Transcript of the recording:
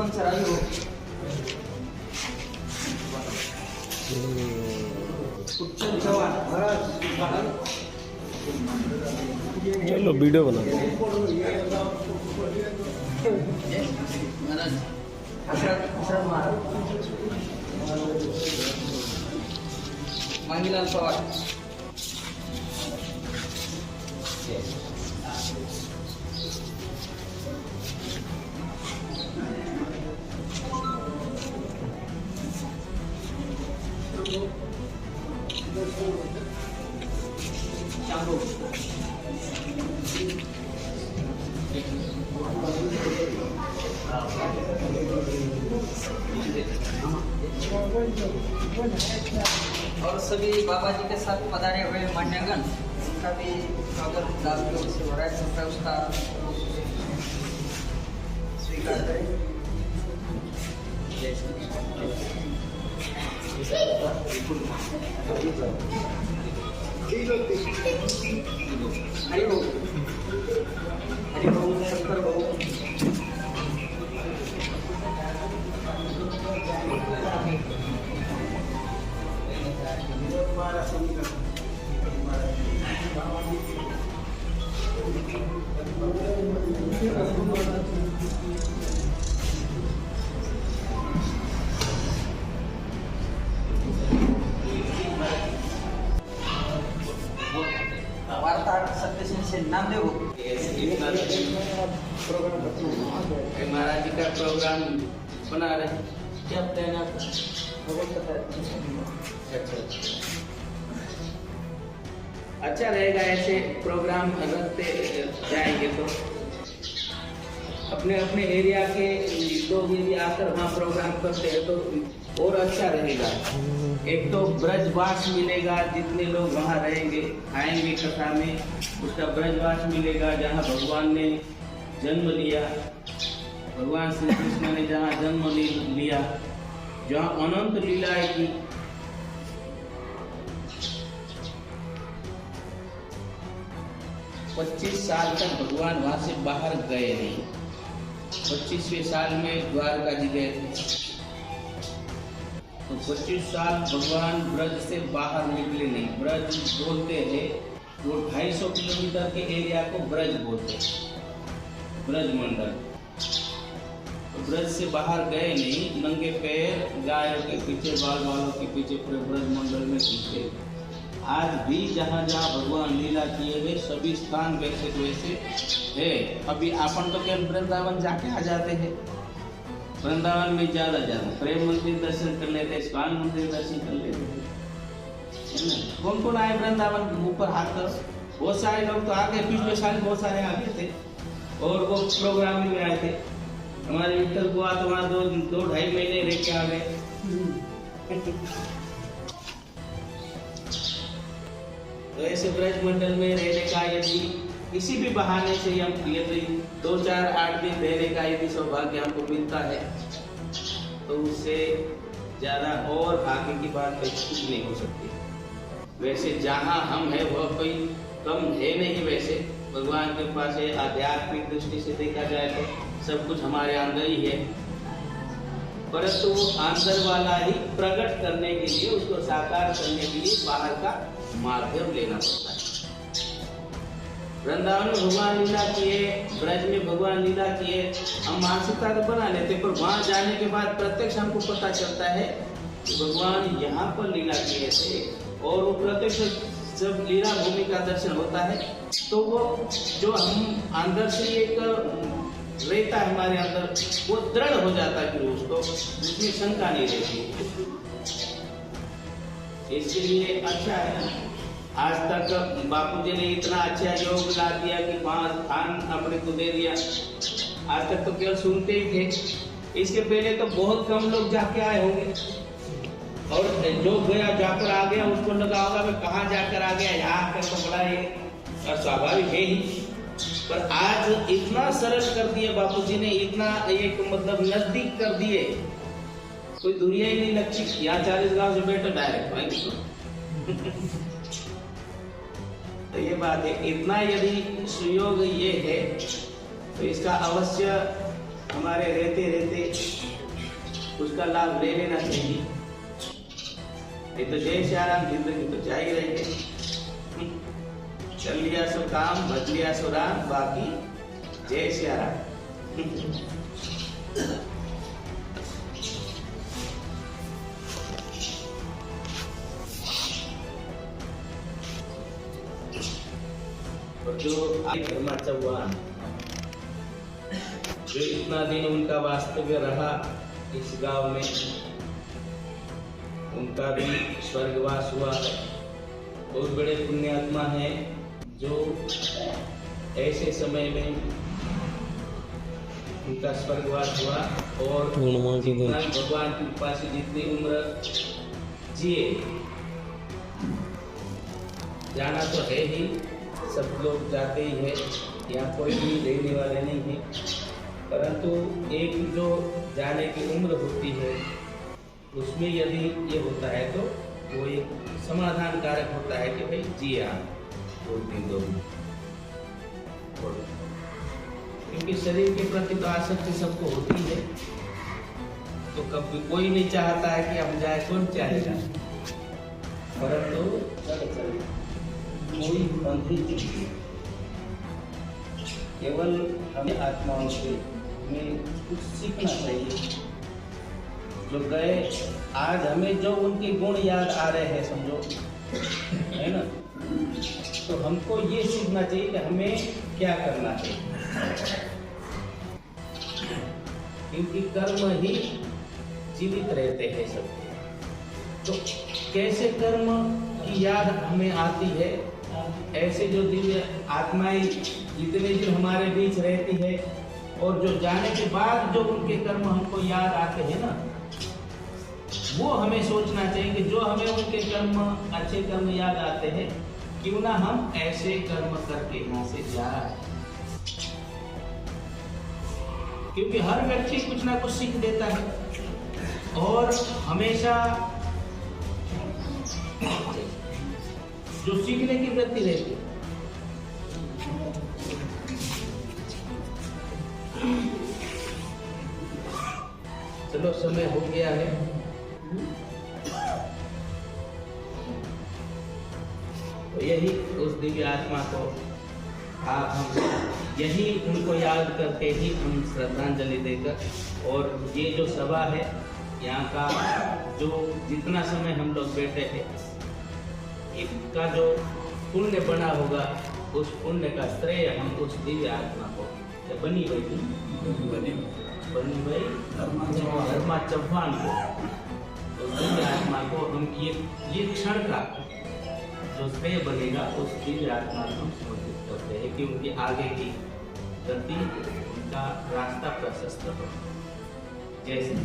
Puncture आई हो कुचल जवान चलो वीडियो बना Manggilan Pawat. और सभी बाबा जी के साथ पधारे हुए मान्यगण उनका भी स्वागत दास की ओर से हो रहा है, सबका उसका स्वीकार करें। हरि ओम हरि ओम शंकर बाबू वार्ताहर सत्यसेन से नामदेव महाराज जी का प्रोग्राम बना रहे हैं। क्या प्लान है अच्छा रहेगा ऐसे प्रोग्राम रखते जाएंगे तो अपने अपने एरिया के लोग यदि आकर वहाँ प्रोग्राम करते हैं तो और अच्छा रहेगा। एक तो ब्रजवास मिलेगा, जितने लोग वहाँ रहेंगे आएंगे कथा में उसका ब्रजवास मिलेगा, जहाँ भगवान ने जन्म लिया, भगवान श्री कृष्ण ने जहाँ जन्म लिया, जहाँ अनंत लीलाएं की। पच्चीस साल तक भगवान वहां से बाहर गए नहीं। 25वें साल में द्वारका जी गए थे, तो 25 साल भगवान ब्रज से बाहर निकले नहीं। ब्रज बोलते हैं वो 250 किलोमीटर के एरिया को ब्रज बोलते हैं, ब्रज मंडल। तो ब्रज से बाहर गए नहीं, नंगे पैर गायों के पीछे, बाल बालों के पीछे पूरे ब्रज मंडल में घुसे। आज भी जहाँ जहाँ भगवान लीला किए हुए सभी स्थान वैसे वैसे है। अभी अपन तो केवल वृंदावन जाके आ जाते हैं, वृंदावन में ज्यादा प्रेम मंदिर दर्शन कर लेते, इस्कॉन मंदिर दर्शन कर लेते। कौन कौन आए वृंदावन ऊपर हाथ कर? बहुत सारे लोग तो आगे, पिछले साल बहुत सारे आगे थे और वो प्रोग्राम में आए थे। हमारे विठल बुआ तो वहाँ 2-2.5 महीने रह के आ गए। तो ऐसे ब्रज मंडल में रहने का यदि किसी भी बहाने से हम यदि 2-4-8 दिन रहने का यदि सौभाग्य हमको मिलता है तो उससे ज्यादा और आगे की बात कुछ नहीं हो सकती। वैसे जहाँ हम है वह कोई कम है नहीं, वैसे भगवान के पास है। आध्यात्मिक दृष्टि से देखा जाए तो सब कुछ हमारे अंदर ही है, परंतु वो अंदर वाला ही प्रकट करने के लिए, उसको साकार करने के लिए बाहर का माध्यम लेना पड़ता है। वृंदावन में भगवान लीला किए, ब्रज में भगवान लीला किए, हम मानसिकता तो बना लेते, पर वहां जाने के बाद प्रत्यक्ष हमको पता चलता है कि भगवान यहाँ पर लीला किए थे। और वो प्रत्यक्ष जब लीला भूमि का दर्शन होता है तो वो जो हम अंदर से एक रहता है हमारे अंदर, वो दृढ़ हो जाता है, फिर उसको उसमें शंका नहीं रहती। इसके लिए अच्छा है ना, आज तक बापूजी ने इतना अच्छा योग ला दिया कि 5 स्थान अपने को दे दिया। आज तक तो केवल सुनते ही थे, इसके पहले तो बहुत कम लोग जाके आए होंगे, और जो गया जाकर आ गया उसको लगा होगा मैं कहाँ जाकर आ गया, यहाँ कर तो बड़ा ये और स्वाभाविक है ही। पर आज इतना सरल कर दिया बापूजी ने, इतना एक मतलब नजदीक कर दिए, कोई दुनिया ही नहीं लगती। यहाँ 40 गांव से बैठो डायरेक्ट वहीं तो ये बात है। इतना यदि सुयोग ये है तो इसका अवश्य हमारे रहते रहते उसका लाभ ले लेना चाहिए। नहीं तो जय श्याराम जिंदगी तो जा ही रही है। कर लिया सो काम, भज लिया सो राम, बाकी जय श्याराम। और जो धर्मा चौहान, जो इतना दिन उनका वास्तव्य रहा इस गांव में, उनका भी स्वर्गवास हुआ है। बहुत बड़े पुण्यात्मा हैं जो ऐसे समय में उनका स्वर्गवास हुआ और भगवान की कृपा से जितनी उम्र जिए, जाना तो है ही, सब लोग जाते ही है, यहाँ कोई भी लेने वाले नहीं है। परंतु एक जो जाने की उम्र होती है उसमें यदि ये होता है तो वो एक समाधान कारक होता है कि भाई जी हाँ 2 दिन 2 दिन। क्योंकि शरीर के प्रति तो आसक्ति सबको होती है, तो कभी कोई नहीं चाहता है कि हम जाए, कौन चाहेगा। परंतु कोई बंधन नहीं, केवल हमें आत्माओं से हमें कुछ सीखना चाहिए। जो गए, आज हमें जो उनके गुण याद आ रहे हैं समझो, है ना, तो हमको ये सीखना चाहिए कि हमें क्या करना चाहिए। क्योंकि कर्म ही जीवित रहते हैं सब। तो कैसे कर्म की याद हमें आती है, ऐसे जो दिव्य आत्माएं जितने दिन हमारे बीच रहती है और जो जाने के बाद जो उनके कर्म हमको याद आते हैं ना, वो हमें सोचना चाहिए कि जो हमें उनके कर्म, अच्छे कर्म याद आते हैं, क्यों ना हम ऐसे कर्म करके यहाँ से जाए। क्योंकि हर व्यक्ति कुछ ना कुछ सीख देता है और हमेशा जो सीखने की वृत्ति रहती है। चलो समय हो गया है। तो यही उस दिव्य आत्मा को आप हम यही उनको याद करके ही हम श्रद्धांजलि देकर, और ये जो सभा है यहाँ का जो जितना समय हम लोग बैठे हैं, इसका जो पुण्य बना होगा उस पुण्य का श्रेय हम उस दिव्य आत्मा को, बनी भाई धर्मा चौहान को, उस दिव्य आत्मा को हम ये क्षण का जो श्रेय बनेगा उस दिव्य आत्मा को हम समर्पित करते हैं कि उनकी आगे की गति, उनका रास्ता प्रशस्त हो। जय श्री